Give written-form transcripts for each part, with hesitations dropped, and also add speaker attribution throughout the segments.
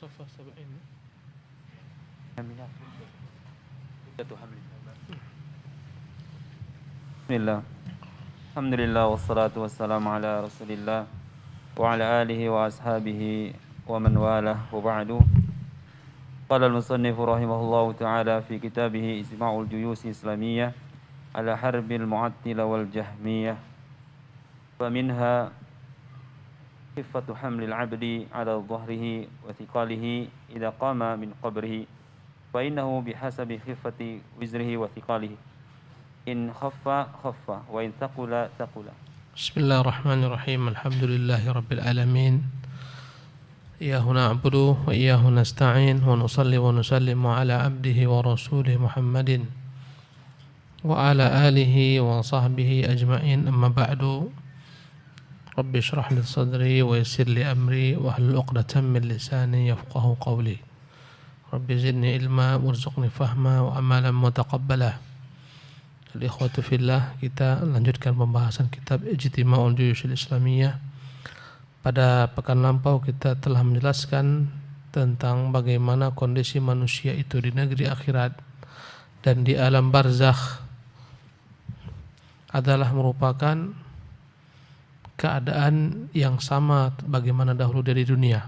Speaker 1: صفحة 70.
Speaker 2: Bismillah. Alhamdulillah wassalatu wassalamu ala Rasulillah wa ala alihi wa ashabihi wa man walah wa ba'du. Qala al-musannif rahimahullahu ta'ala fi kitabih Isma'ul Juyus Islamiyah ala harbil mu'attila wal jahmiyah. Wa minha khifatu hamlil 'abdi 'ala dhahrihi wa thiqalihi idza qama min qabrihi fa innahu bihasabi khifati wizrihi wa thiqalihi in khaffa khaffa wa in thaqula thaqula.
Speaker 1: Bismillahirrahmanirrahim. Alhamdulillahi rabbil alamin. Iyyahu na'budu wa iyyahu nasta'in wa nusalli wa nusallimu ala abdihi wa rasulih Muhammadin wa ala alihi wa sahbihi ajma'in, amma ba'du. Rabbi shrah li sadri wa yassir li amri wa hlul 'uqdatam min lisani yafqahu qawli. Rabbi zidni ilma warzuqni fahma wa amalan mutaqabbala. Al-ikhwatu fillah, kita lanjutkan pembahasan kitab Ijtima'ul Juyush Islamiyah. Pada pekan lampau kita telah menjelaskan tentang bagaimana kondisi manusia itu di negeri akhirat dan di alam barzakh adalah merupakan keadaan yang sama bagaimana dahulu dari dunia.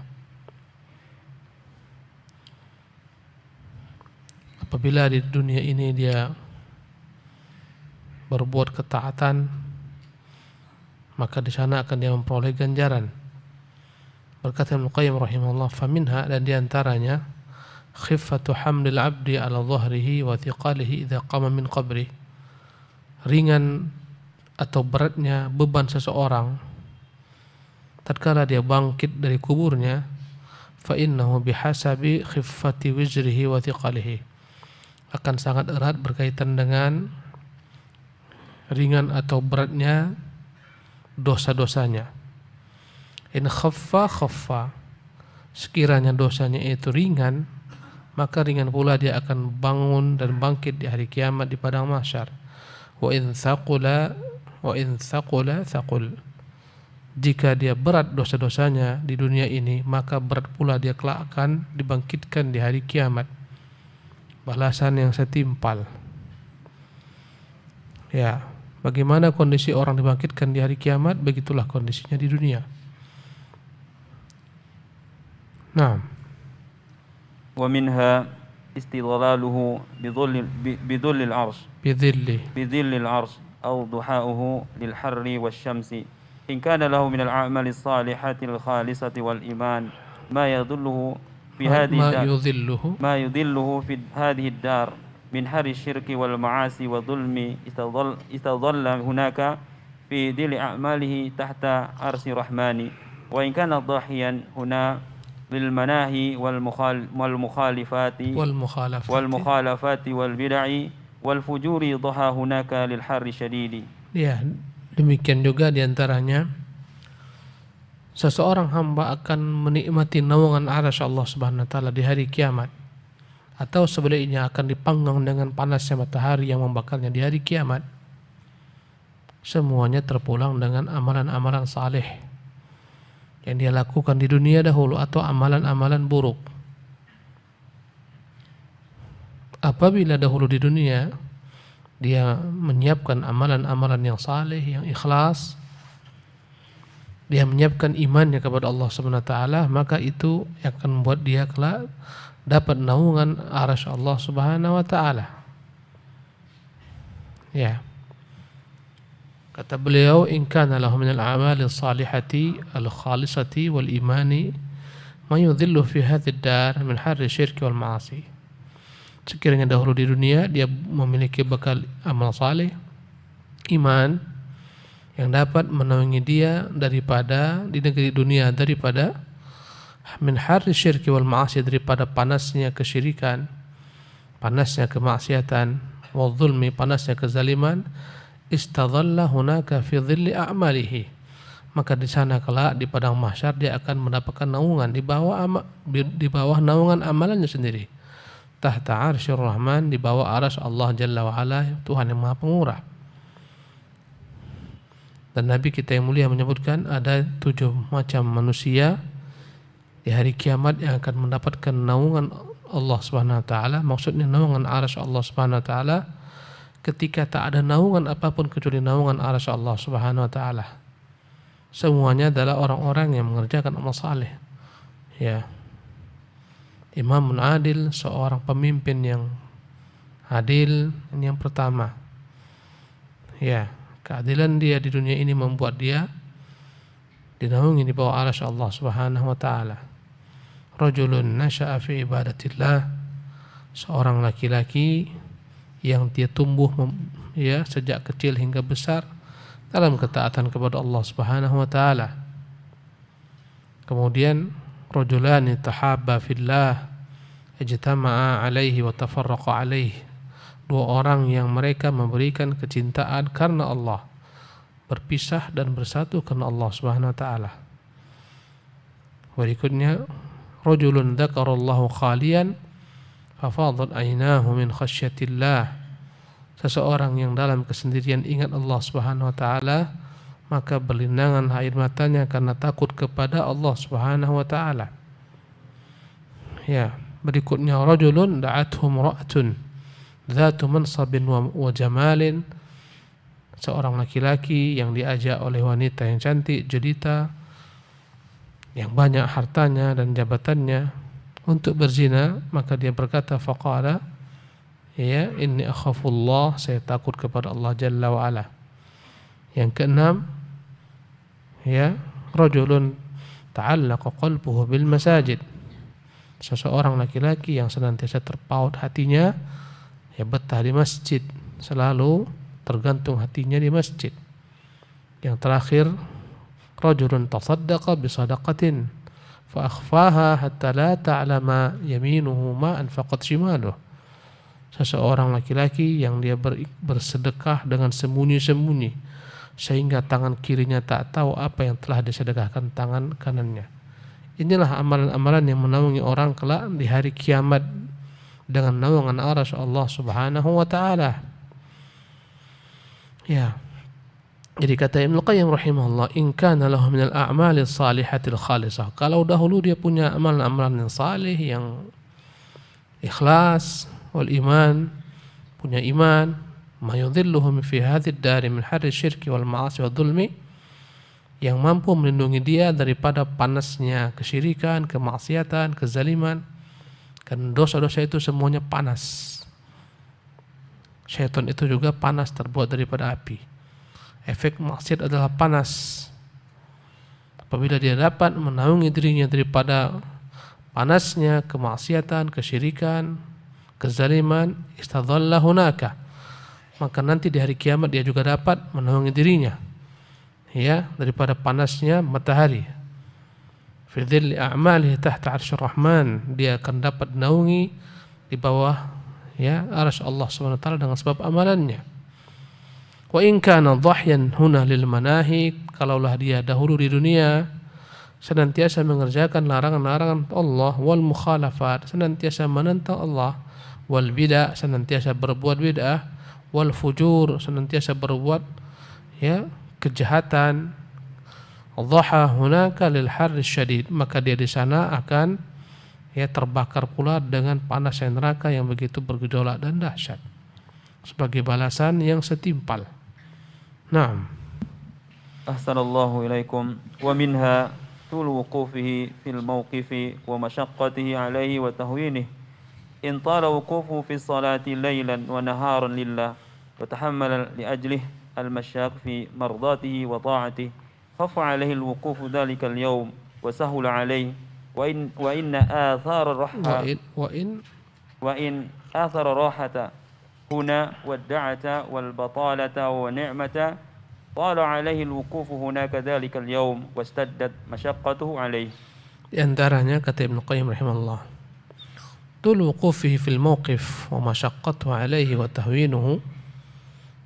Speaker 1: Apabila di dunia ini dia berbuat ketaatan, maka di sana akan dia memperoleh ganjaran. Berkata Ibnu Qayyim rahimahullah, faminha, dan diantaranya khiffatu hamlil abdi ala dhahrihi wa thiqalihi idza qama min qabri, ringan atau beratnya beban seseorang tatkala dia bangkit dari kuburnya, fa innahu bihasabi khiffati wizrihi wa thiqalihi, akan sangat erat berkaitan dengan ringan atau beratnya dosa-dosanya. In khaffa khaffa, sekiranya dosanya itu ringan, maka ringan pula dia akan bangun dan bangkit di hari kiamat di padang mahsyar. Wa in thaqula thaqul, jika dia berat dosa-dosanya di dunia ini, maka berat pula dia kelak akan dibangkitkan di hari kiamat. Balasan yang setimpal. Ya, bagaimana kondisi orang dibangkitkan di hari kiamat, begitulah kondisinya di dunia. Naam.
Speaker 2: Wa minha istidlaluhu bidhullil arsh bidhillil arsh aw duha'uhu lil harri wasyamsi in kana lahu min al a'mali salihati al khalisati wal iman ma yadhilluhu fi hadhihi ad-dar min hari syirki wal ma'asi wa dhulmi istadalla hunaka fi dhilli a'malihi tahta arsi rahmani wa in kana dhahiyan huna lil manahi wal mukhalafati wal bid'i wal fujuri dhaha hunaka lil harri syadidi.
Speaker 1: Ya, demikian juga diantaranya seseorang hamba akan menikmati naungan arsy Allah Subhanahu wa taala di hari kiamat, atau sebaliknya akan dipanggang dengan panasnya matahari yang membakarnya di hari kiamat. Semuanya terpulang dengan amalan-amalan saleh yang dia lakukan di dunia dahulu atau amalan-amalan buruk. Apabila dahulu di dunia dia menyiapkan amalan-amalan yang saleh, yang ikhlas, dia menyiapkan imannya kepada Allah Subhanahu wa taala, maka itu akan membuat dia kelak dapat naungan arsy Allah Subhanahu wa taala. Ya. Kata beliau, in kana lahu min al-a'mali as-salihati al-khalisati wal imani ma yudhillu fi hadhihi ad-dar min harri syirki wal ma'asi. Sekiranya dahulu di dunia dia memiliki bekal amal saleh, iman yang dapat menaungi dia daripada di negeri dunia, daripada min harri syirki wal ma'asi, daripada panasnya kesyirikan, panasnya kemaksiatan, wal zulmi, panasnya kezaliman, istadalla hunaka fi dhilli a'malihi, maka di sana kelak di padang mahsyar dia akan mendapatkan naungan di bawah naungan amalannya sendiri, tahta arsyir rahman, di bawah arsy Allah Jalla wa Ala, Tuhan yang Maha Pengurah. Dan Nabi kita yang mulia menyebutkan ada 7 macam manusia di hari kiamat yang akan mendapatkan naungan Allah Subhanahu wa taala, maksudnya naungan arsy Allah Subhanahu wa taala, ketika tak ada naungan apapun kecuali naungan arsy Allah Subhanahu wa taala. Semuanya adalah orang-orang yang mengerjakan amal saleh. Ya. Imamun adil, seorang pemimpin yang adil, ini yang pertama. Ya, keadilan dia di dunia ini membuat dia dinaungi di bawah arsy Allah Subhanahu wa taala. Rajulun nasha'a fi ibadatillah, seorang laki-laki yang dia tumbuh sejak kecil hingga besar dalam ketaatan kepada Allah Subhanahu wa taala. Kemudian rajulani tahabba fillah ijtama'a alaihi wa tafarraqa alaihi, dua orang yang mereka memberikan kecintaan karena Allah, berpisah dan bersatu karena Allah Subhanahu wa taala. Berikutnya rajulun dzakarallahu khalian fafadat aynahu min khasyatillah, seseorang yang dalam kesendirian ingat Allah Subhanahu wa taala, maka berlinangan air matanya karena takut kepada Allah Subhanahu wa taala. Ya, berikutnya rajulun da'athu imra'atun dzatu mansabin wa jamalin, seorang laki-laki yang diajak oleh wanita yang cantik, jelita, yang banyak hartanya dan jabatannya untuk berzina, maka dia berkata faqala, ya inni akhafullah, saya takut kepada Allah Jalla wa Ala. Yang keenam, ya rajulun ta'allaqa qalbuhu bil masajid, seseorang laki-laki yang senantiasa terpaut hatinya, ya betah di masjid, selalu tergantung hatinya di masjid. Yang terakhir, rajulun tasaddaqa bi sadaqatin fa akhfaha hatta la ta'lama yaminuhu ma anfaqat shimaluhu, seseorang laki-laki yang dia bersedekah dengan sembunyi-sembunyi sehingga tangan kirinya tak tahu apa yang telah disedekahkan tangan kanannya. Inilah amalan-amalan yang menaungi orang kelak di hari kiamat dengan naungan arsy Allah Subhanahu wa taala. Ya. Jadi kata Ibnu Qayyim rahimahullah, in kana lahu minal a'mali shalihatil khalisah, kalau dahulu dia punya amalan-amalan yang saleh, yang ikhlas, wal iman, punya iman, ma yudhilluhum fi hadhid dari min harri syirki wal ma'asi wal dhulmi, yang mampu melindungi dia daripada panasnya kesyirikan, kemaksiatan, kezaliman. Karena dosa-dosa itu semuanya panas. Syaitan itu juga panas, terbuat daripada api. Efek maksiat adalah panas. Apabila dia dapat menaungi dirinya daripada panasnya kemaksiatan, kesyirikan, kezaliman, istadhalla hunaka, maka nanti di hari kiamat dia juga dapat menaungi dirinya, ya, daripada panasnya matahari. Fi dhilli a'malihi tahta 'arsyir rahman, dia akan dapat naungi di bawah, ya, arsy Allah Subhanahu wa taala dengan sebab amalannya. Wa in kana dhahyan huna lil manahi, kalaulah dia dahulu di dunia senantiasa mengerjakan larangan-larangan Allah, wal mukhalafat, senantiasa menentang Allah, wal bid'ah, senantiasa berbuat bid'ah, wal fujur, senantiasa berbuat, ya, kejahatan, dhaha hunaka lil harri syadid, maka dia di sana akan, ya, terbakar pula dengan panasnya neraka yang begitu bergejolak dan dahsyat, sebagai balasan yang setimpal. Naam.
Speaker 2: Ahsanallahu ilaikum. Wa minha tul wuqufihi fil mawqifi wa mashaqqatihi alaihi wa tahwinihi. In tala wuqufu fi salati laylan wa naharan lillah wa tahammala li ajlihi al-mashyaq fi mardatihi wa ta'atihi, khafa alaihi al-wuqufu dhalika al-yawm wa sahula alaihi wa inna athara rahha wa in athara rahata huna wadda'ata wal batalata wa ni'mata طال عليه الوقوف هناك ذلك اليوم واستدت مشقته عليه.
Speaker 1: Di antaranya kata Ibnu Qayyim rahimahullah, tul wuqufihi fil mawqif wa masyaqqatuhu alaihi wa tahwinuhu,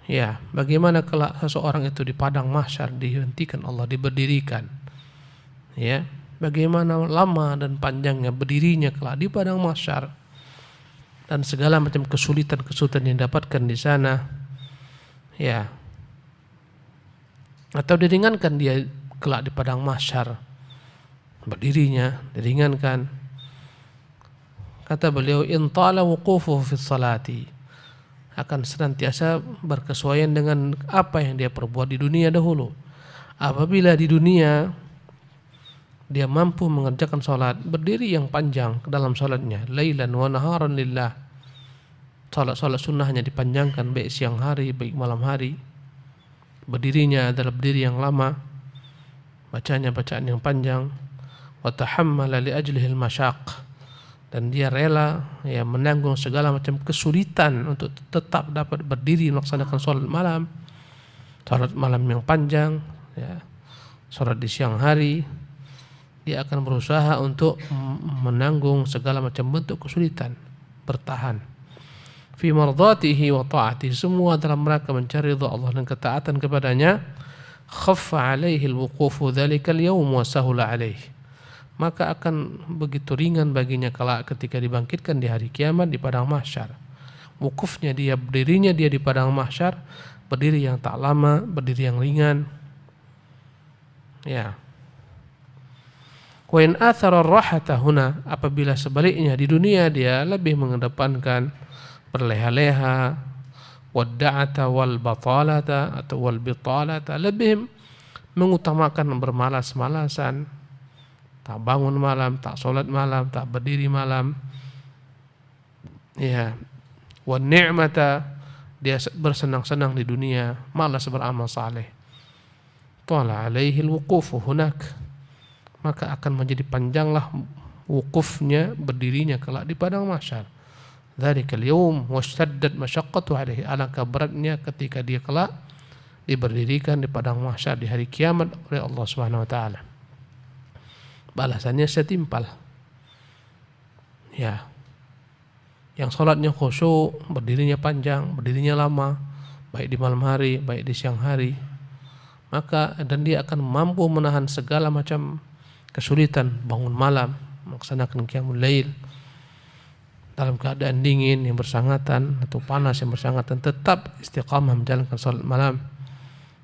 Speaker 1: ya, bagaimana kelak seseorang itu di padang mahsyar dihentikan Allah, diberdirikan, ya, bagaimana lama dan panjangnya berdirinya kelak di padang mahsyar dan segala macam kesulitan-kesulitan yang didapatkan di sana, ya, atau diringankan dia kelak di padang mahsyar berdirinya diringankan. Kata beliau, in tala wuqufuhu fi salati, akan senantiasa berkesesuaian dengan apa yang dia perbuat di dunia dahulu. Apabila di dunia dia mampu mengerjakan salat, berdiri yang panjang dalam salatnya, lailan wa naharan lillah, salat sunnahnya dipanjangkan baik siang hari baik malam hari, berdirinya adalah berdiri yang lama, bacanya bacaan yang panjang, wa tahammala li ajlihi al-masyaq, dan dia rela menanggung segala macam kesulitan untuk tetap dapat berdiri melaksanakan salat malam yang panjang, salat di siang hari. Dia akan berusaha untuk menanggung segala macam bentuk kesulitan, bertahan. Fi mardatihi wa ta'atihi, semua dalam rangka mencari ridha Allah dan ketaatan kepadanya. Khaffa alaihi al-wuqufu dzalika al-yawm wa sahula alaihi, maka akan begitu ringan baginya kelak ketika dibangkitkan di hari kiamat di padang mahsyar. Wukufnya dia, berdirinya dia di padang mahsyar, berdiri yang tak lama, berdiri yang ringan. Ya. Wa in athara ar-rahata huna, apabila sebaliknya di dunia dia lebih mengedepankan berleha-leha, wadda'ata wal batalata atau wal bitalata, lebih mengutamakan bermalas-malasan, tak bangun malam, tak sholat malam, tak berdiri malam. Wa ni'mata, dia bersenang-senang di dunia, malas beramal saleh. Tala alaihi al-wuqufu hunak, maka akan menjadi panjanglah wukufnya, berdirinya kelak di padang mahsyar. Dzalikal yawm washtaddat masyaqqatu alaihi, alangkah beratnya ketika dia kelak diberdirikan di padang mahsyar di hari kiamat oleh Allah Subhanahu wa taala. Balasannya setimpal. Yang sholatnya khusyuk, berdirinya panjang, berdirinya lama, baik di malam hari, baik di siang hari, maka dan dia akan mampu menahan segala macam kesulitan, bangun malam, melaksanakan qiyamul lail dalam keadaan dingin yang bersangatan atau panas yang bersangatan, tetap istiqamah menjalankan sholat malam,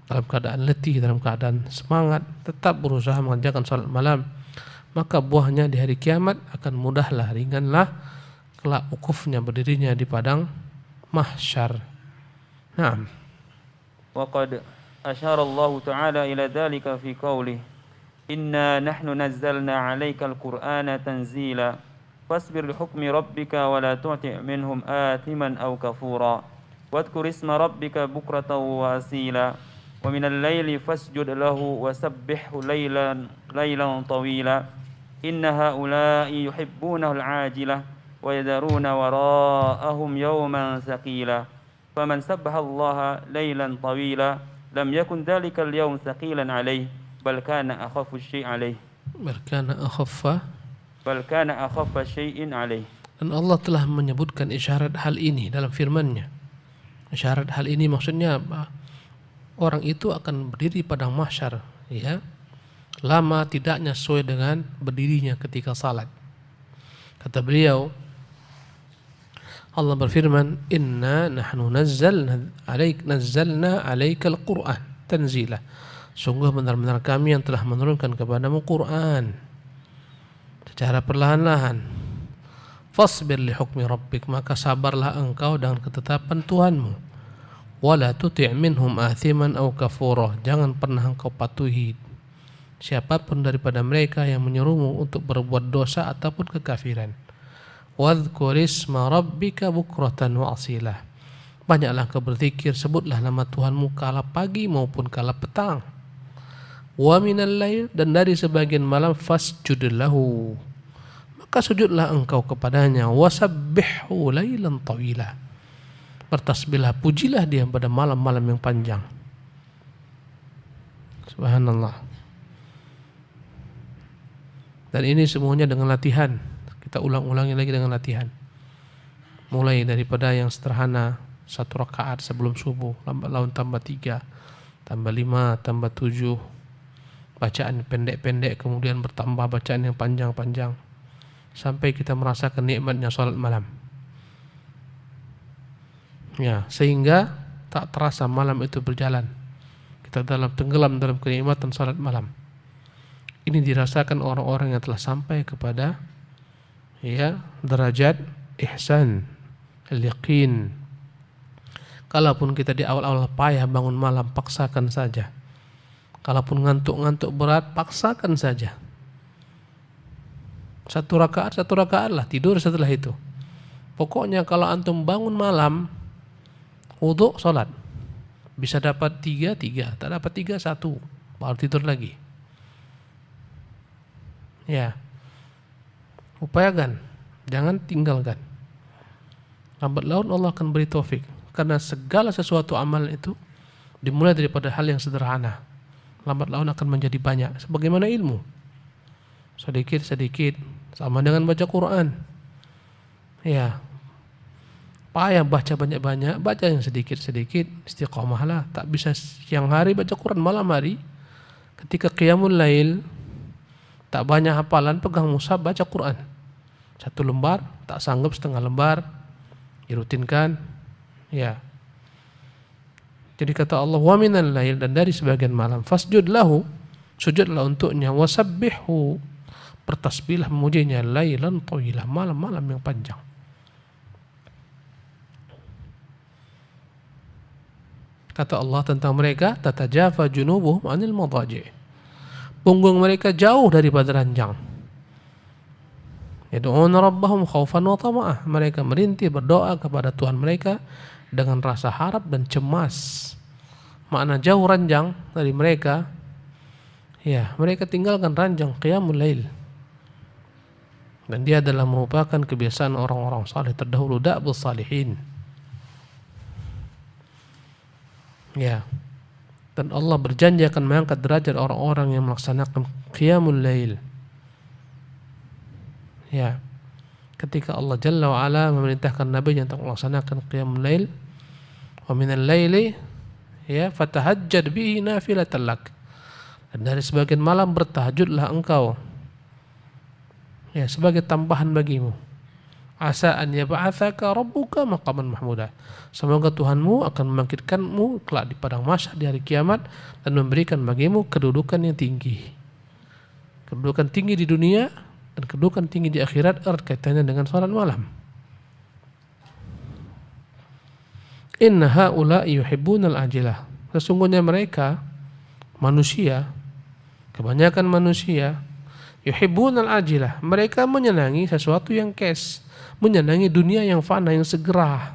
Speaker 1: dalam keadaan letih, dalam keadaan semangat, tetap berusaha mengerjakan sholat malam, maka buahnya di hari kiamat akan mudahlah, ringanlah kelak wukufnya, berdirinya di padang mahsyar. Naam.
Speaker 2: Wa qad asyara Allah Ta'ala ila dzalika fi qoulih, inna nahnu nazzalna 'alaikal qur'ana tanzila fasbir li hukmi rabbika wa la tu'ti' minhum athiman aw kafura wadhkur isma rabbika bukratan wa asila wa minal laili fasjud lahu wa sabbihhu laylan tawila inna haula'i yuhibbuna al-'ajilah wa yadharuna wara'ahum yawman thaqila faman sabbaha Allah laylan tawila lam yakun dhalika al-yawm thaqilan 'alayhi bal kana akhaffu syai'in 'alayhi bal kana akhaffa syai'in 'alayhi.
Speaker 1: Dan Allah telah menyebutkan isyarat hal ini dalam firman-Nya. Isyarat hal ini maksudnya apa? Orang itu akan berdiri pada mahsyar, lama tidaknya sesuai dengan berdirinya ketika salat. Kata beliau, Allah berfirman, inna nahnu nazzalna 'alaikal qur'an tanzila, sungguh benar-benar kami yang telah menurunkan kepadamu Quran secara perlahan-lahan. Fasbir li hukmi rabbik, maka sabarlah engkau dengan ketetapan Tuhanmu. Wala tuti' minhum athiman aw kafura, jangan pernah engkau patuhi siapapun daripada mereka yang menyuruhmu untuk berbuat dosa ataupun kekafiran. Wadhkur isma rabbika bukratan wa asila, banyaklah engkau berzikir, sebutlah nama Tuhanmu kala pagi maupun kala petang. Wa minal lail, dan dari sebagian malam, fasjud lahu, maka sujudlah engkau kepadanya. Wasabbihhu lailan tawila, bertasbihlah, pujilah dia pada malam-malam yang panjang. Subhanallah. Dan ini semuanya dengan latihan. Kita ulang-ulangi lagi dengan latihan. Mulai daripada yang sederhana, 1 rakaat sebelum subuh, lalu tambah 3, tambah 5, tambah 7, bacaan pendek-pendek, kemudian bertambah bacaan yang panjang-panjang, sampai kita merasakan nikmatnya salat malam. Sehingga tak terasa malam itu berjalan. Kita tenggelam dalam kenikmatan salat malam. Ini dirasakan orang-orang yang telah sampai kepada derajat ihsan, al-yaqin. Kalaupun kita di awal-awal payah bangun malam, paksakan saja. Kalaupun ngantuk-ngantuk berat, paksakan saja. 1 rakaat lah, tidur setelah itu. Pokoknya kalau antum bangun malam, wudu, sholat. Bisa dapat 3, tak dapat 3, 1. Baru tidur lagi. Ya, upayakan, jangan tinggalkan. Lambat laun Allah akan beri taufik. Karena segala sesuatu amal itu dimulai daripada hal yang sederhana. Lambat laun akan menjadi banyak. Sebagaimana ilmu, sedikit-sedikit, sama dengan baca Quran. Ya, payah baca banyak-banyak, baca yang sedikit-sedikit, istiqomahlah. Tak bisa siang hari baca Quran, malam hari ketika qiyamul lail, tak banyak hafalan, pegang mushaf baca Quran. 1 lembar, tak sanggup 1/2 lembar, dirutinkan. Ya. Jadi kata Allah, wa minal lail, dan dari sebagian malam, fasjud lahu, sujudlah untuknya, wasabbihu, bertasbihlah memujinya, lailan tawilah, malam-malam yang panjang. Kata Allah tentang mereka, tatajafa junubuhum anil madaji', punggung mereka jauh daripada ranjang. Yad'una rabbahum khaufan wa tama'ah, mereka merintih berdoa kepada Tuhan mereka dengan rasa harap dan cemas. Makna jauh ranjang dari mereka, ya, mereka tinggalkan ranjang qiyamul lail. Dan dia adalah merupakan kebiasaan orang-orang saleh terdahulu, da'bus salihin. Ya. Dan Allah berjanji akan mengangkat derajat orang-orang yang melaksanakan qiyamul lail. Ya. Ketika Allah Jalla wa Ala memerintahkan Nabi untuk melaksanakan qiyamul lail, wa minal laili fatahajjad bihi nafilatan lak, dan dari sebagian malam bertahajudlah engkau, ya, sebagai tambahan bagimu. Asa an yab'atsaka rabbuka maqaman mahmuda, semoga Tuhanmu akan membangkitkanmu kelak di padang mahsyar di hari kiamat dan memberikan bagimu kedudukan yang tinggi. Kedudukan tinggi di dunia dan kedudukan tinggi di akhirat erat kaitannya dengan salat malam. Inna haula'i yuhibbunal ajilah, sesungguhnya mereka manusia, kebanyakan manusia, yuhibbunal ajilah, mereka menyenangi sesuatu yang kes, menyenangi dunia yang fana, yang segera,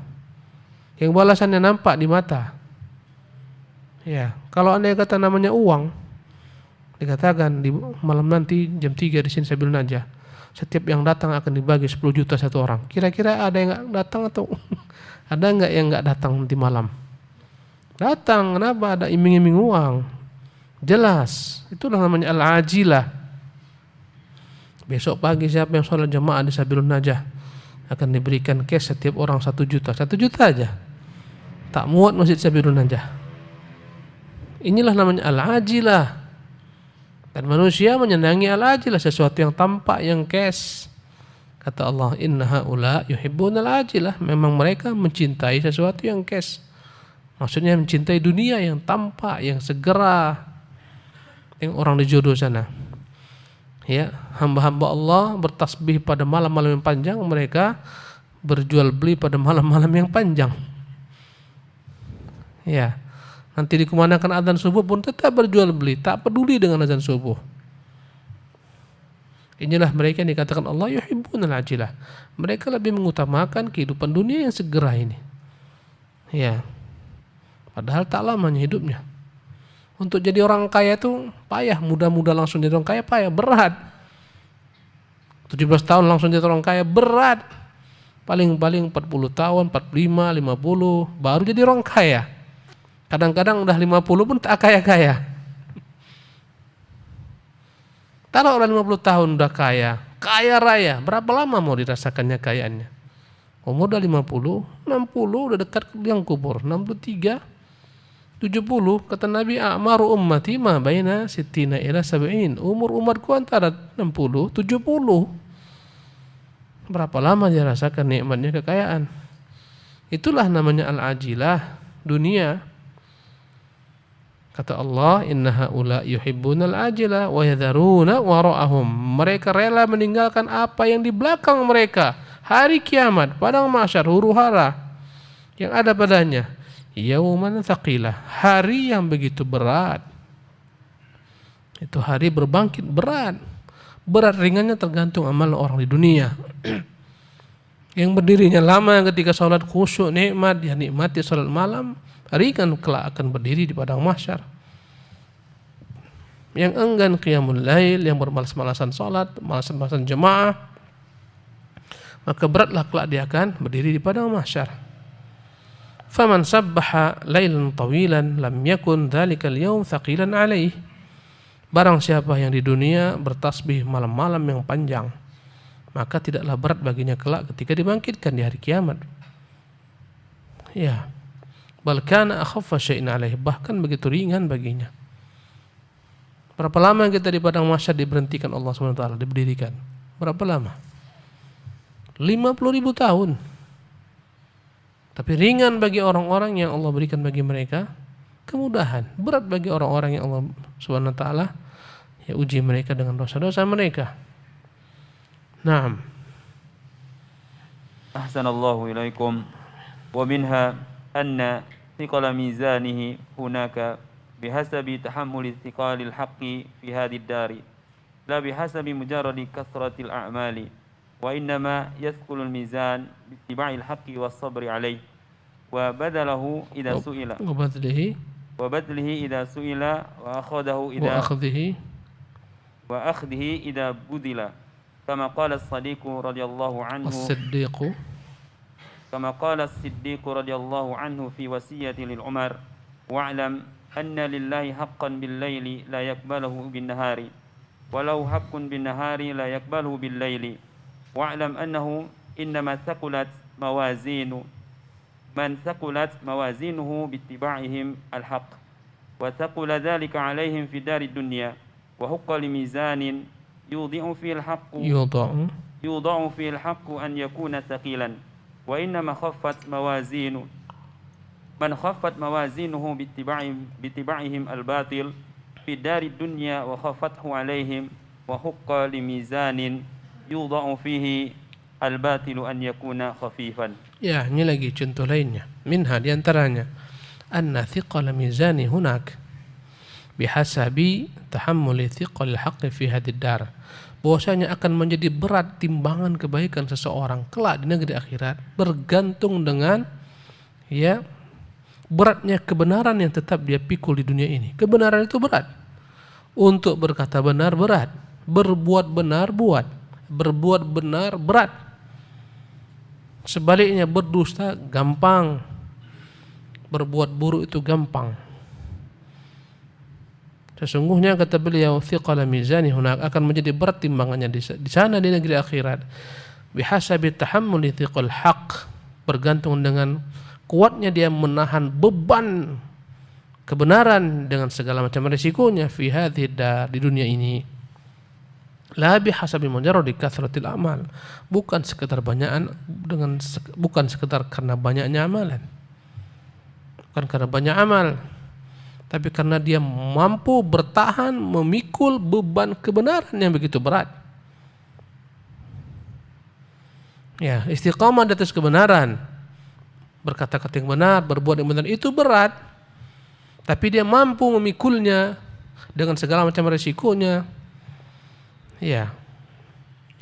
Speaker 1: yang balasannya nampak di mata. Ya, kalau anda kata namanya uang, dikatakan di malam nanti jam 3 di sini Sabilun Najah, setiap yang datang akan dibagi 10 juta satu orang. Kira-kira ada yang nggak datang atau ada nggak yang nggak datang nanti malam? Datang, kenapa? Ada iming-iming uang. Jelas, itulah namanya al-ajilah. Besok pagi siapa yang sholat jamaah di Sabilun Najah akan diberikan cash setiap orang 1 juta. 1 juta aja tak muat masjid Sabilun Najah. Inilah namanya al-ajilah. Dan manusia menyenangi al-ajilah, sesuatu yang tampak, yang cash. Kata Allah, inna haula yuhibbunal ajilah, memang mereka mencintai sesuatu yang cash. Maksudnya mencintai dunia yang tampak, yang segera. Yang orang di jodoh sana. Ya, hamba-hamba Allah bertasbih pada malam-malam yang panjang, mereka berjual beli pada malam-malam yang panjang. Ya, nanti dikumandangkan azan subuh pun tetap berjual beli, tak peduli dengan azan subuh. Inilah mereka yang dikatakan Allah yuhibbunal ajilah. Mereka lebih mengutamakan kehidupan dunia yang segera ini. Ya, padahal tak lamanya hidupnya. Untuk jadi orang kaya itu payah, muda-muda langsung jadi orang kaya payah, berat. 17 tahun langsung jadi orang kaya berat. Paling-paling 40 tahun, 45, 50 baru jadi orang kaya. Kadang-kadang udah 50 pun tak kaya-kaya. Taruh orang 50 tahun udah kaya, kaya raya, berapa lama mau dirasakannya kayaannya? Umur udah 50, 60 udah dekat yang kubur, 63, 70, kata Nabi, a'maru ummati ma baina sittina ila sab'in, umur umatku antara 60, 70. Berapa lama dia rasakan nikmatnya kekayaan? Itulah namanya al-ajilah, dunia. Kata Allah, inna haula yuhibbunal ajila wa yadharuna wara'ahum. Mereka rela meninggalkan apa yang di belakang mereka. Hari kiamat, padang mahsyar, huru-hara yang ada padanya. Yauman tsaqilah, hari yang begitu berat. Itu hari berbangkit berat. Berat ringannya tergantung amal orang di dunia. Yang berdirinya lama ketika sholat khusyuk nikmat, dia nikmati sholat malam, ringan kelak akan berdiri di padang mahsyar. Yang enggan qiyamul lail, yang bermalas-malasan sholat, malas-malasan jemaah, maka beratlah kelak dia akan berdiri di padang mahsyar. Faman sabbaha lailan tawilan lam yakun dzalikal yaum tsaqilan alaih. Barang siapa yang di dunia bertasbih malam-malam yang panjang, maka tidaklah berat baginya kelak ketika dibangkitkan di hari kiamat. Ya, bal kana akhaffa syai'in alaih, bahkan begitu ringan baginya. Berapa lama kita di padang mahsyar diberhentikan Allah SWT, diberdirikan? Berapa lama? 50.000 tahun. Tapi ringan bagi orang-orang yang Allah berikan bagi mereka kemudahan. Berat bagi orang-orang yang Allah SWT ya uji mereka dengan dosa-dosa mereka. Naam.
Speaker 2: Ahsanallahu ilaikum. Wa minha anna thiqala mizanihi hunaka bihasabi tahammuli thiqalil haqqi fi hadhihi ad-dari la bihasabi mujarradi kasratil a'mali wa innama yathqulu al-mizan bittiba'il haqqi was-sabri alayhi wa badalahu idza su'ila wa badlihi idza su'ila wa akhadahu idza wa akhdhihi idza budila kama qala as-siddiq radhiyallahu anhu كما قال الصديق رضي الله عنه في وصية للعمر واعلم أن لله حقا بالليل لا يقبله بالنهار ولو حق بالنهار لا يقبله بالليل واعلم أنه إنما ثقلت موازينه باتباعهم الحق وثقل ذلك عليهم في دار الدنيا وحق لميزان يوضع فيه الحق أن يكون ثقيلا وإنما خفت موازينه باتباعهم الباطل في دار الدنيا وخفته عليهم وحق لميزان يوضع فيه الباطل أن يكون خفيفا.
Speaker 1: Ya, ini lagi contoh lainnya. Minha diantaranya anna thiqal mizani hunak bihasabi tahammuli thiqal haqqi fi hadid dar. Bahwasanya akan menjadi berat timbangan kebaikan seseorang kelak di negeri akhirat bergantung dengan ya beratnya kebenaran yang tetap dia pikul di dunia ini. Kebenaran itu berat. Untuk berkata benar berat, berbuat benar berbuat benar berat. Sebaliknya berdusta gampang, berbuat buruk itu gampang. Sesungguhnya kata beliau thiqala mizani hunak akan menjadi berat timbangannya di sana di negeri akhirat bihasabi tahammuli thiqal haq, bergantung dengan kuatnya dia menahan beban kebenaran dengan segala macam risikonya fi hadhihi di dunia ini. La bihasabi mujarradi kathratil amal, bukan sekedar bukan sekedar karena banyaknya amalan, bukan karena banyak amal, tapi karena dia mampu bertahan memikul beban kebenaran yang begitu berat. Ya, istiqamah di atas kebenaran, berkata-kata yang benar, berbuat yang benar itu berat, tapi dia mampu memikulnya dengan segala macam resikonya. Ya,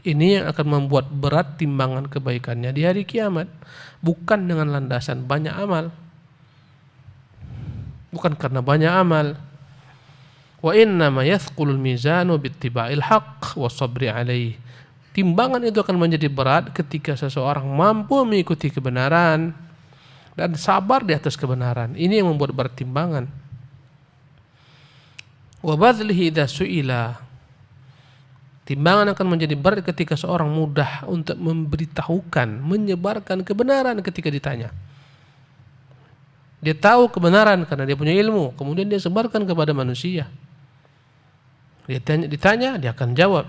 Speaker 1: ini yang akan membuat berat timbangan kebaikannya di hari kiamat, bukan dengan landasan banyak amal. Bukan karena banyak amal. Wa innama yathqulul mizanu bittiba'il haqq was-sabri alaih. Timbangan itu akan menjadi berat ketika seseorang mampu mengikuti kebenaran dan sabar di atas kebenaran. Ini yang membuat berat timbangan. Wa badlihi idza su'ila. Timbangan akan menjadi berat ketika seorang mudah untuk memberitahukan, menyebarkan kebenaran ketika ditanya. Dia tahu kebenaran karena dia punya ilmu, kemudian dia sebarkan kepada manusia. Dia ditanya, dia akan jawab.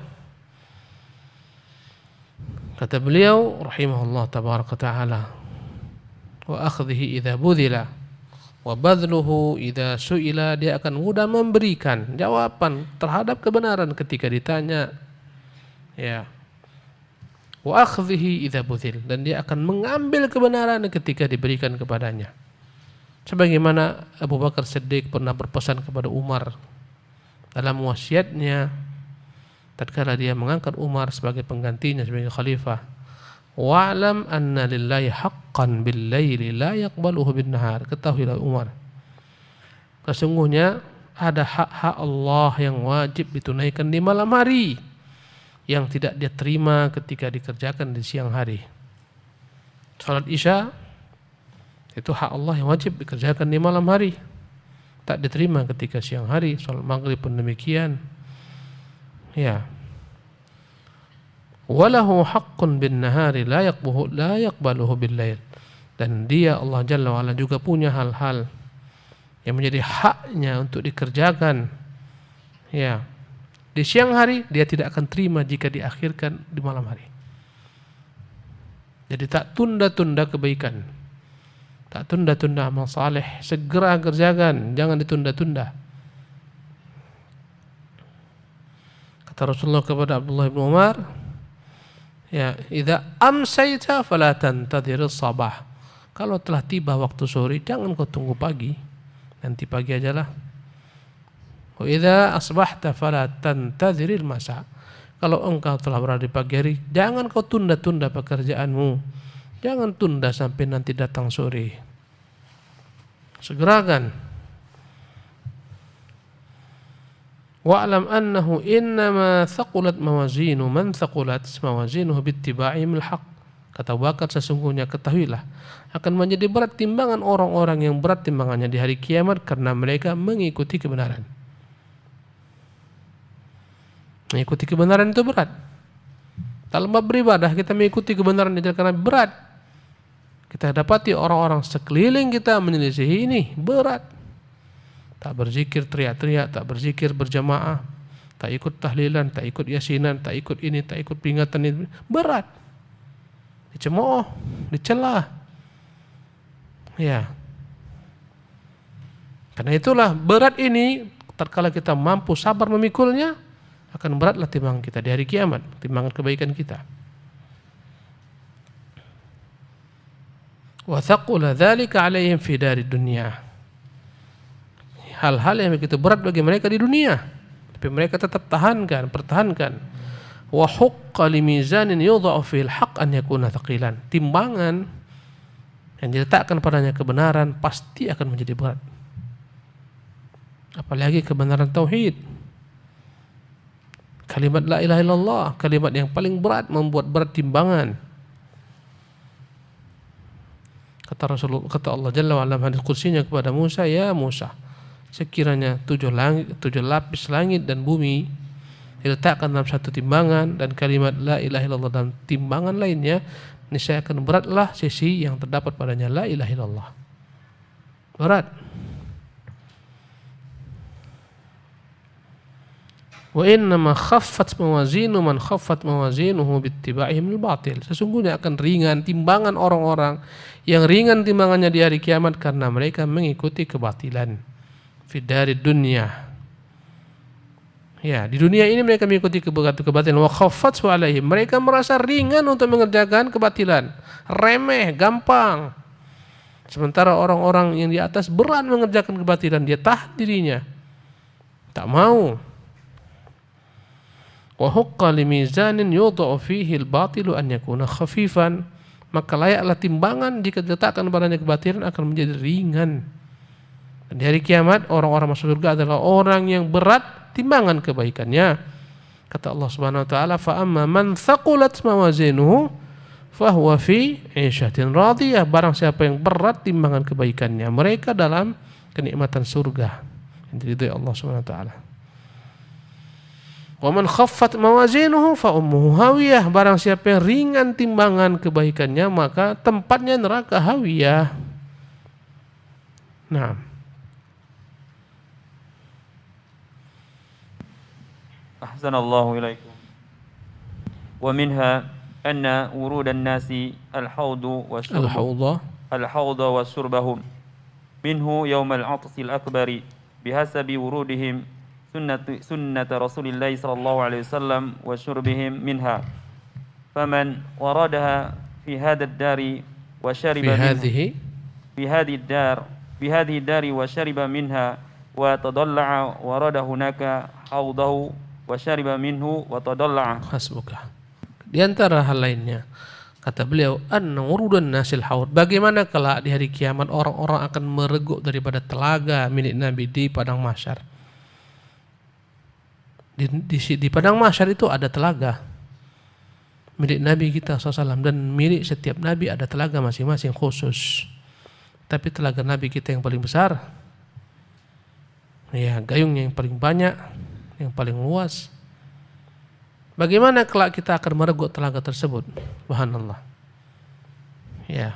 Speaker 1: Kata beliau rahimahullah tabaraka ta'ala, wa akhdhihi idza budhila Wa badluhu idza su'ila, dia akan mudah memberikan jawaban terhadap kebenaran ketika ditanya. Ya. Wa akhdhihi idza buthil, dan dia akan mengambil kebenaran ketika diberikan kepadanya. Sebagaimana Abu Bakar Siddiq pernah berpesan kepada Umar dalam wasiatnya tatkala dia mengangkat Umar sebagai penggantinya sebagai khalifah. Wa'lam anna lillahi haqqan bil laili la yaqbaluhu bin nahar. Ketahuilah Umar, sesungguhnya ada hak-hak Allah yang wajib ditunaikan di malam hari yang tidak dia terima ketika dikerjakan di siang hari. Salat Isya itu hak Allah yang wajib dikerjakan di malam hari, tak diterima ketika siang hari. Salat Maghrib pun demikian. Ya. Walahu haqqun bin nahari la yaqbaluhu bil lail. Dan dia Allah Jalla wa Ala juga punya hal-hal yang menjadi haknya untuk dikerjakan, ya, di siang hari, dia tidak akan terima jika diakhirkan di malam hari. Jadi tak tunda-tunda kebaikan, tak tunda-tunda amal saleh, segera kerjakan, jangan ditunda-tunda. Kata Rasulullah kepada Abdullah bin Umar, ya, idza amsayta fala tantadhir as-sabah. Kalau telah tiba waktu sore, jangan kau tunggu pagi, nanti pagi ajalah. Wa idza asbahta fala tantadhiril masa. Kalau engkau telah berada di pagi hari, jangan kau tunda-tunda pekerjaanmu. Jangan tunda sampai nanti datang sore. Segerakan. Wa'lam annahu innama thaqulat mawazinu man thaqulat mawazinuhu bittiba'ihimil haqq. Kata Abu Bakar, sesungguhnya ketahuilah akan menjadi berat timbangan orang-orang yang berat timbangannya di hari kiamat karena mereka mengikuti kebenaran. Mengikuti kebenaran itu berat. Dalam beribadah kita mengikuti kebenaran itu karena berat. Kita dapati orang-orang sekeliling kita menyelisihi ini, berat. Tak berzikir teriak-teriak, tak berzikir berjamaah, tak ikut tahlilan, tak ikut yasinan, tak ikut ini, tak ikut peringatan ini, berat. Dicemooh, dicela. Ya. Karena itulah berat ini, tatkala kita mampu sabar memikulnya, akan beratlah timbangan kita di hari kiamat, timbangan kebaikan kita. Wa thaqula dzalika 'alaihim fi darid dunya. Hal-hal yang begitu berat bagi mereka di dunia, tapi mereka tetap pertahankan. Wa huqqa limizanin yudha'u fil haqq an yakuna thaqilan. Timbangan yang diletakkan padanya kebenaran pasti akan menjadi berat. Apalagi kebenaran tauhid. Kalimat la ilaha illallah, kalimat yang paling berat, membuat berat timbangan. Kata Allah Jalla wa Ala hadis kursinya kepada Musa, ya Musa, sekiranya 7 lapis langit dan bumi diletakkan dalam satu timbangan dan kalimat la ilaha illallah dalam timbangan lainnya, niscaya akan beratlah sisi yang terdapat padanya la ilaha illallah. Berat. Wa innama khaffat mawazinu man khaffat mawazinuhu bittiba'ihim al-batil. Sesungguhnya akan ringan timbangan orang-orang yang ringan timbangannya di hari kiamat karena mereka mengikuti kebatilan. Fi darid dunya. Ya, di dunia ini mereka mengikuti kebatilan. Wa khaffat alaihim. Mereka merasa ringan untuk mengerjakan kebatilan. Remeh, gampang. Sementara orang-orang yang di atas berat mengerjakan kebatilan, dia tahan dirinya. Tak mau. Wa huqqa limizanin yudha'u fihi al-batilu an yakuna khafifan. Maka layaklah timbangan jika diletakkan padanya kebatilan akan menjadi ringan. Dan di hari kiamat orang-orang masuk surga adalah orang yang berat timbangan kebaikannya. Kata Allah Subhanahu wa taala, fa amma man thaqulat mawazinuhu fa huwa fi 'ishatin radiyah. Barang siapa yang berat timbangan kebaikannya, mereka dalam kenikmatan surga yang diridhai Allah Subhanahu wa taala. Wa man khaffat mawazinuhu fa ummuhu hawiyah. Barang siapa yang ringan timbangan kebaikannya, maka tempatnya neraka hawiyah. Nah.
Speaker 2: Ahsanallahu ilaikum. Wa minha anna wurudan nasi al-hawdu wa syurbahum منه يوم العطس الأكبر بحسب ورودهم سنة رسول الله صلى الله عليه وسلم وشربهم منها فمن وردها في هذا الدار وشرب في هذه الدار وشرب منها وتضلع ورد هناك حوضه وشرب منه وتضلع.
Speaker 1: Hasbuka. Di antara hal lainnya, kata beliau, an-wurudun nasil haud. Bagaimana kelak di hari kiamat orang-orang akan mereguk daripada telaga milik Nabi di padang mahsyar. Di padang mahsyar itu ada telaga milik Nabi kita SAW, dan milik setiap Nabi ada telaga masing-masing khusus. Tapi telaga Nabi kita yang paling besar, ya, gayungnya yang paling banyak, yang paling luas. Bagaimana kelak kita akan mereguk telaga tersebut? Subhanallah. Ya.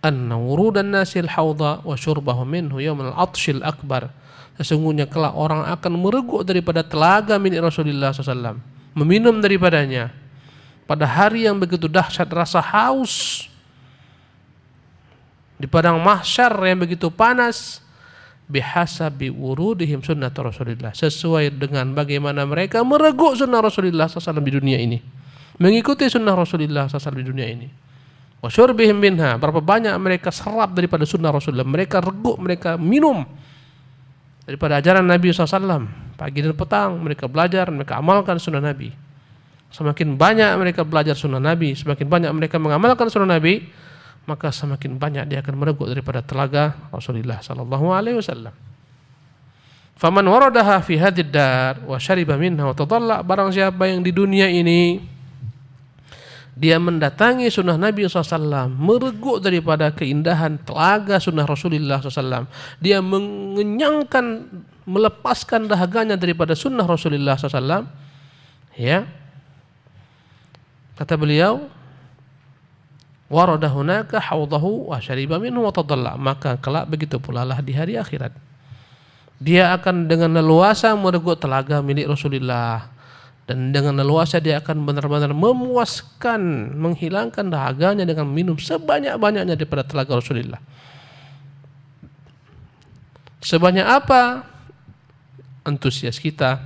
Speaker 1: Anna wurudan nasil hawda wa syurbahu minhu yawmal atshil akbar. Sesungguhnya kelak orang akan mereguk daripada telaga milik Rasulullah SAW, meminum daripadanya pada hari yang begitu dahsyat rasa haus, di padang mahsyar yang begitu panas, bihasabi wurudihim sunnat Rasulullah, sesuai dengan bagaimana mereka mereguk sunnah Rasulullah SAW di dunia ini, mengikuti sunnah Rasulullah SAW di dunia ini. Wa syurbihim minha, berapa banyak mereka serap daripada sunnah Rasulullah, mereka reguk, mereka minum daripada ajaran Nabi SAW. Pagi dan petang mereka belajar, mereka amalkan sunnah Nabi. Semakin banyak mereka belajar sunnah Nabi, semakin banyak mereka mengamalkan sunnah Nabi, maka semakin banyak dia akan mereguk daripada telaga Rasulullah sallallahu alaihi wasallam. Faman waradaha fi hadhid dar wa syariba minha wa tadalla, barang siapa yang di dunia ini dia mendatangi sunnah Nabi SAW, mereguk daripada keindahan telaga sunnah Rasulullah SAW, dia mengenyangkan, melepaskan dahaganya daripada sunnah Rasulullah SAW, ya, kata beliau, warada hunaka hawdahu wa syariba minhu wa tadalla, maka kelak begitu pula lah di hari akhirat dia akan dengan leluasa mereguk telaga milik Rasulullah, dan dengan leluasa dia akan benar-benar memuaskan, menghilangkan dahaganya dengan minum sebanyak-banyaknya daripada telaga Rasulullah. Sebanyak apa antusias kita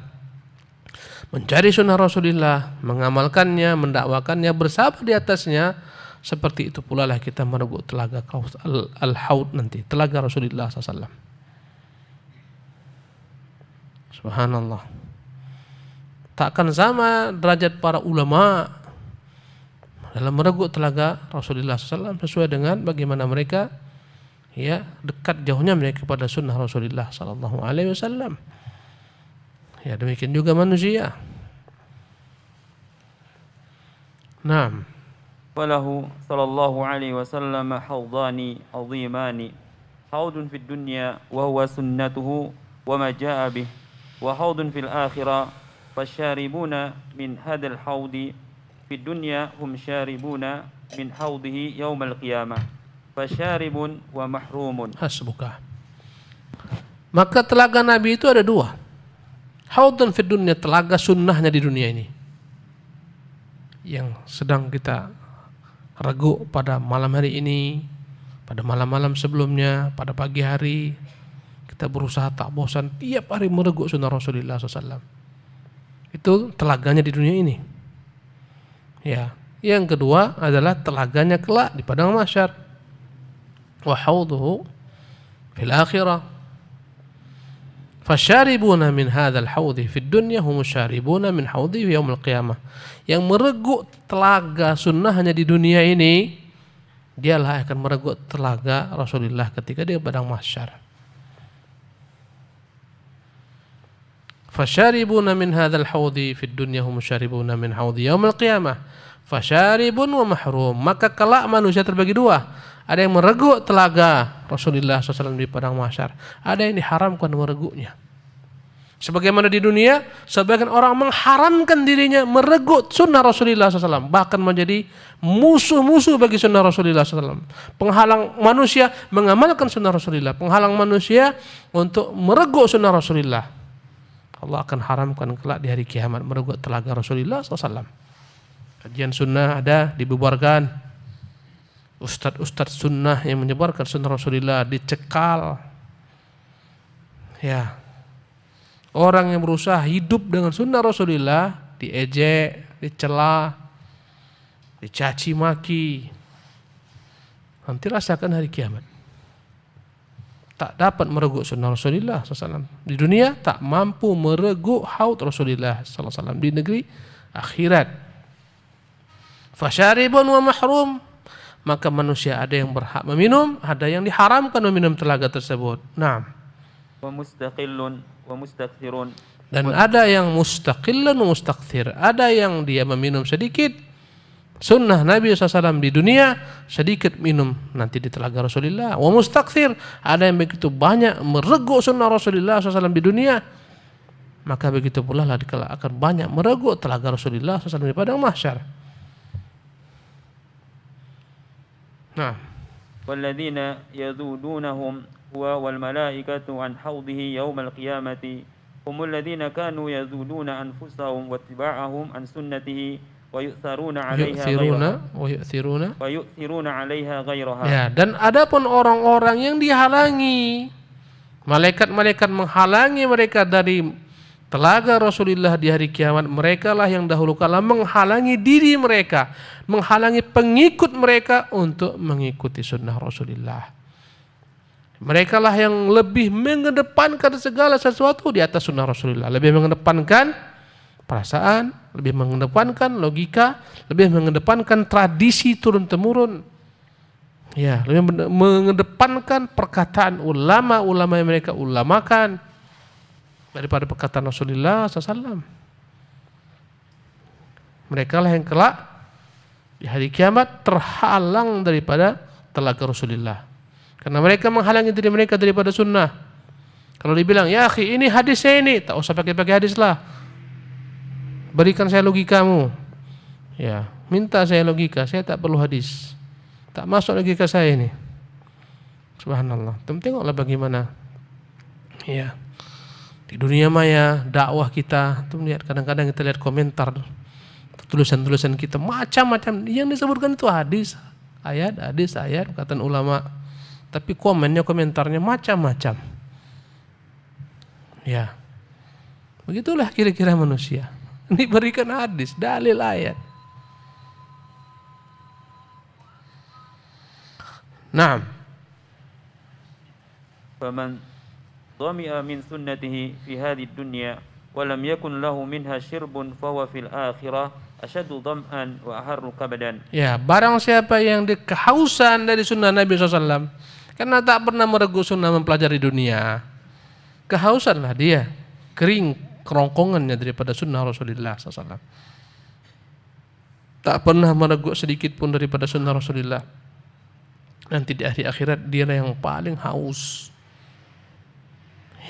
Speaker 1: mencari sunnah Rasulullah, mengamalkannya, mendakwakannya, bersabar di atasnya, seperti itu pula lah kita mereguk telaga al-haud nanti, telaga Rasulullah SAW. Subhanallah. Takkan sama derajat para ulama dalam mereguk telaga Rasulullah SAW sesuai dengan bagaimana mereka, ya, dekat jauhnya mereka kepada sunnah Rasulullah SAW. Ya, demikian juga manusia. Naam.
Speaker 2: وله صلى الله عليه وسلم حوضان عظيمان حوض في الدنيا وهو سنته وما جاء به وحوض في الآخرة فالشاربون من هذا الحوض في الدنيا هم شاربون من حوضه يوم القيامة فشارب ومحروم.
Speaker 1: Hasbuka. Maka telaga Nabi itu ada dua. Haudun fid dunya, telaga sunnahnya di dunia ini, yang sedang kita reguk pada malam hari ini, pada malam-malam sebelumnya, pada pagi hari. Kita berusaha tak bosan tiap hari mereguk sunnah Rasulullah SAW. Itu telaganya di dunia ini. Ya, yang kedua adalah telaganya kelak di padang mahsyar. Wa haudhuhu fil akhirah. Fasyaribuna min hadzal haudhi fid dunya hum syaribuna min haudhi yaumil qiyamah. Yang mereguk telaga sunnahnya di dunia ini, dialah akan mereguk telaga Rasulullah ketika di padang mahsyar. Fasyaribuna min hadzal haudhi fid dunya hum syaribuna min haudhi yaumil qiyamah. Fasyaribun wa mahrum. Maka kelak manusia terbagi dua. Ada yang mereguk telaga Rasulullah SAW di padang mahsyar, ada yang diharamkan mereguknya. Sebagaimana di dunia, sebagian orang mengharamkan dirinya mereguk sunnah Rasulullah SAW, bahkan menjadi musuh-musuh bagi sunnah Rasulullah SAW. Penghalang manusia mengamalkan sunnah Rasulullah, penghalang manusia untuk mereguk sunnah Rasulullah. Allah akan haramkan kelak di hari kiamat mereguk telaga Rasulullah SAW. Kajian sunnah ada, dibubarkan. Ustadz-ustadz sunnah yang menyebarkan sunnah Rasulullah dicekal. Ya. Orang yang berusaha hidup dengan sunnah Rasulullah diejek, dicela, dicaci maki. Nanti rasakan hari kiamat. Tak dapat mereguk sunnah Rasulullah SAW. Di dunia tak mampu mereguk haud Rasulullah SAW. Di negeri akhirat. Fasyaribun wa mahrum. Maka manusia ada yang berhak meminum, ada yang diharamkan meminum telaga tersebut. Naam.
Speaker 2: Wa mustaqillun wa mustakthirun.
Speaker 1: Dan ada yang mustaqillun wa mustakthir. Ada yang dia meminum sedikit sunnah Nabi SAW di dunia, sedikit minum nanti di telaga Rasulullah. Wa mustakthir. Ada yang begitu banyak mereguk sunnah Rasulullah SAW di dunia, maka begitu pula lah akan banyak mereguk telaga Rasulullah SAW di padang mahsyar. Nah,
Speaker 2: walladzina yadhudunahum huwa wal malaikatu an hawdihi yaumal qiyamati humul ladzina kanu yadhuduna anfusahum wattiba'ahum an sunnatihi wa yu'thiruna 'alaiha ghairaha. Ya, dan adapun orang-orang yang dihalangi, malaikat-malaikat menghalangi mereka dari telaga Rasulullah di hari kiamat, mereka lah yang dahulu kala menghalangi diri mereka, menghalangi pengikut mereka untuk mengikuti sunnah Rasulullah. Mereka lah yang lebih mengedepankan segala sesuatu di atas sunnah Rasulullah, lebih mengedepankan perasaan, lebih mengedepankan logika, lebih mengedepankan tradisi turun-temurun. Ya, lebih mengedepankan perkataan ulama-ulama yang mereka ulamakan daripada perkataan Rasulullah SAW. Mereka lah yang kelak di hari kiamat terhalang daripada telaga Rasulullah, karena mereka menghalangi diri mereka daripada sunnah. Kalau dibilang, ya akhi ini hadisnya ini, tak usah pakai hadis lah, berikan saya logikamu. Ya, minta saya logika, saya tak perlu hadis, tak masuk logika saya ini. Subhanallah. Tengoklah bagaimana ya di dunia maya dakwah kita tuh, lihat kadang-kadang kita lihat komentar tulisan-tulisan kita macam-macam yang disebutkan itu hadis ayat perkataan ulama, tapi komentarnya macam-macam. Ya, begitulah kira-kira manusia. Ini berikan hadis, dalil ayat. Naam. Faman dhami'a min sunnatihi fi hadhihi dunya wa lam yakun lahu minha syirbun fa huwa fil akhirah asyaddu dham'an wa aharru kabadan. Ya,
Speaker 1: barang siapa yang kehausan dari sunnah Nabi SAW karena tak pernah mereguk sunnah mempelajari dunia, kehausanlah dia, kering kerongkongannya daripada sunnah Rasulullah SAW. Tak pernah mereguk sedikit pun daripada sunnah Rasulullah. Nanti di hari akhirat dia yang paling haus.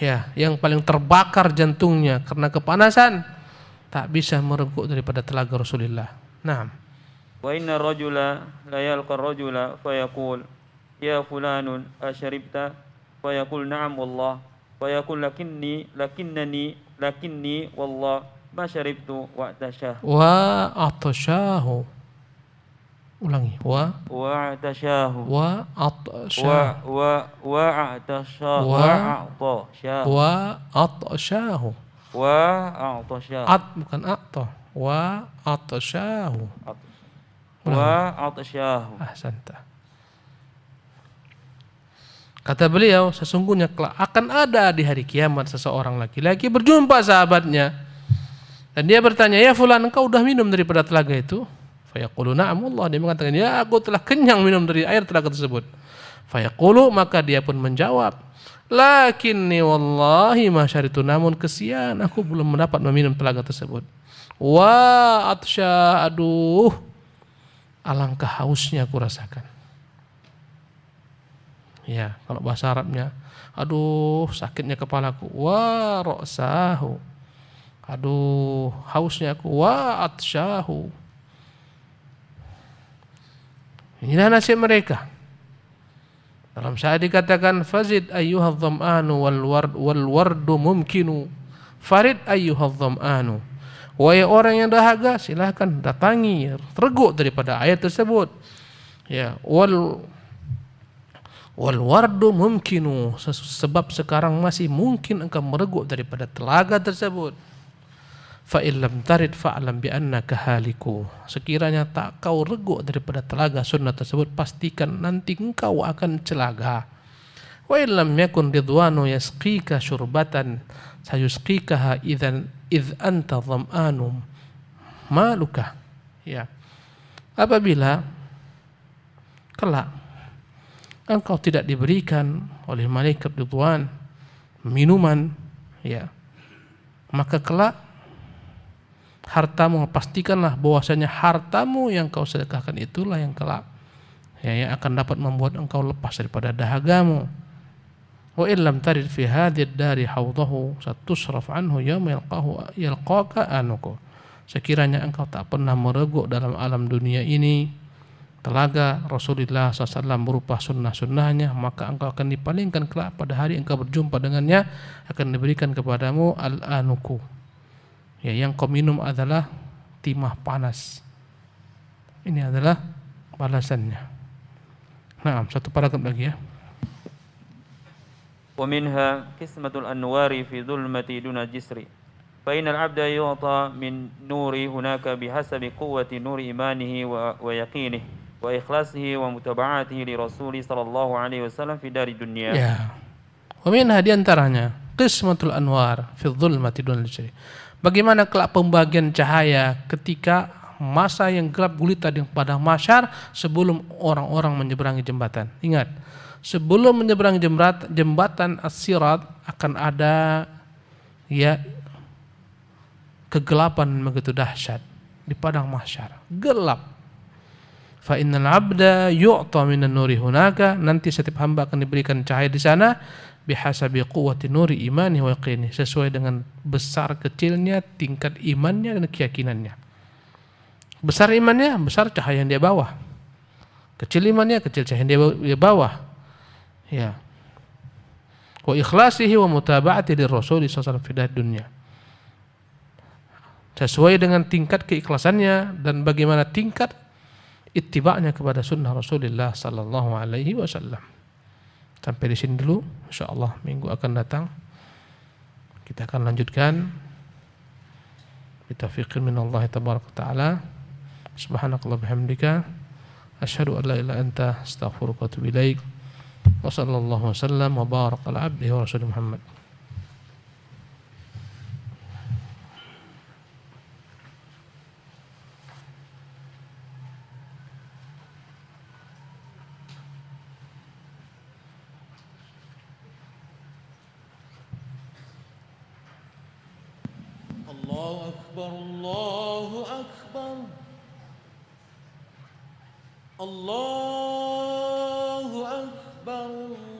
Speaker 1: Ya, yang paling terbakar jantungnya karena kepanasan, tak bisa mereguk daripada telaga Rasulullah. Naam.
Speaker 2: Wa inna rajula la yalqa rajula fa yaqul ya fulanun asharibta fa yaqul na'am wallah fa yaqul lakinni wallah ma syaribtu wa atashahu.
Speaker 1: Wa atashahu. Ulangi. Wa
Speaker 2: atashahu.
Speaker 1: Wa atashahu.
Speaker 2: Wa atashahu.
Speaker 1: Wa atashahu. Bukan a'ta. Wa atashahu. Ahsanta. Kata beliau, sesungguhnya akan ada di hari kiamat seseorang laki-laki berjumpa sahabatnya dan dia bertanya, ya fulan, engkau sudah minum daripada telaga itu? Fayaqulu na'am wallah, dia mengatakan, ya aku telah kenyang minum dari air telaga tersebut. Fayaqulu, maka dia pun menjawab, lakinni wallahi ma syaritu, namun kesian aku belum mendapat meminum telaga tersebut. Wa atsya, aduh alangkah hausnya aku rasakan. Ya, kalau bahasa Arabnya, aduh sakitnya kepalaku. Wa ra'sahu, aduh hausnya aku. Wa atsyahu. Inilah nasib mereka. Dalam syair dikatakan, fazid ayyuhadh dham'anu wal wardu mumkinu. Farid ayyuhadh dham'anu. Wahai orang yang dahaga, silahkan datangi, reguk daripada ayat tersebut. Ya, wal wardu mumkinu, sebab sekarang masih mungkin engkau mereguk daripada telaga tersebut. Fa illam tarid fa'lam bi annaka haliku. Sekiranya tak kau reguk daripada telaga sunnah tersebut, pastikan nanti engkau akan celaka. Wa illam yakun ridwanu yasqika syurbatan sayusqikaha idzan idz anta dham'anum maluka. Ya. Apabila kelak engkau tidak diberikan oleh malaikat ridwan minuman, ya, maka kelak hartamu, pastikanlah bahwasanya hartamu yang kau sedekahkan itulah yang kelak, ya, yang akan dapat membuat engkau lepas daripada dahagamu. Wa illam tarid fi hadhihi dari hawdahu satusraf anhu yawma yalqaka anuku. Sekiranya engkau tak pernah mereguk dalam alam dunia ini telaga Rasulullah SAW berupa sunnah-sunnahnya, maka engkau akan dipalingkan kelak pada hari engkau berjumpa dengannya, akan diberikan kepadamu al-anuku, ya, yang kau minum adalah timah panas. Ini adalah balasannya. Nah, satu paragraf lagi, ya.
Speaker 2: ومنها قسمة الأنوار في ظلمة دون جسر فإن العبد يعطى من نور هناك بحسب قوة نور إيمانه ويقينه وإخلاصه ومتابعته لرسول صلى الله عليه وسلم في دار الدنيا.
Speaker 1: Ya. ومنها diantaranya qismatul anwar fi dhulmati dun al-jisri. Bagaimana kelak pembagian cahaya ketika masa yang gelap gulita di padang mahsyar sebelum orang-orang menyeberangi jembatan. Ingat, sebelum menyeberangi jembatan as-sirat akan ada, ya, kegelapan begitu dahsyat di padang mahsyar, gelap. Fa innal 'abda yu'ta minan nuri hunaka, nanti setiap hamba akan diberikan cahaya di sana bihasabi quwwati nuri imani wa yaqini, sesuai dengan besar kecilnya tingkat imannya dan keyakinannya. Besar imannya, besar cahaya yang dia bawa. Kecil imannya, kecil cahaya yang dia bawa. Ya. Wa ikhlasihi wa mutaba'ati lirrasul sallallahu alaihi wasallam dunya. Sesuai dengan tingkat keikhlasannya dan bagaimana tingkat ittiba'nya kepada sunnah Rasulullah sallallahu alaihi wasallam. Sampai di sini dulu, insyaallah minggu akan datang kita akan lanjutkan bitaufiqin minallahi tabaraka taala. Subhanakallah bihamdika asyhadu an la ilaha illa anta astaghfiruka wa atubu ilaik. Wa sallallahu wasallam wa baraka ala abdihi wa rasulih Muhammad.
Speaker 3: الله أكبر الله أكبر الله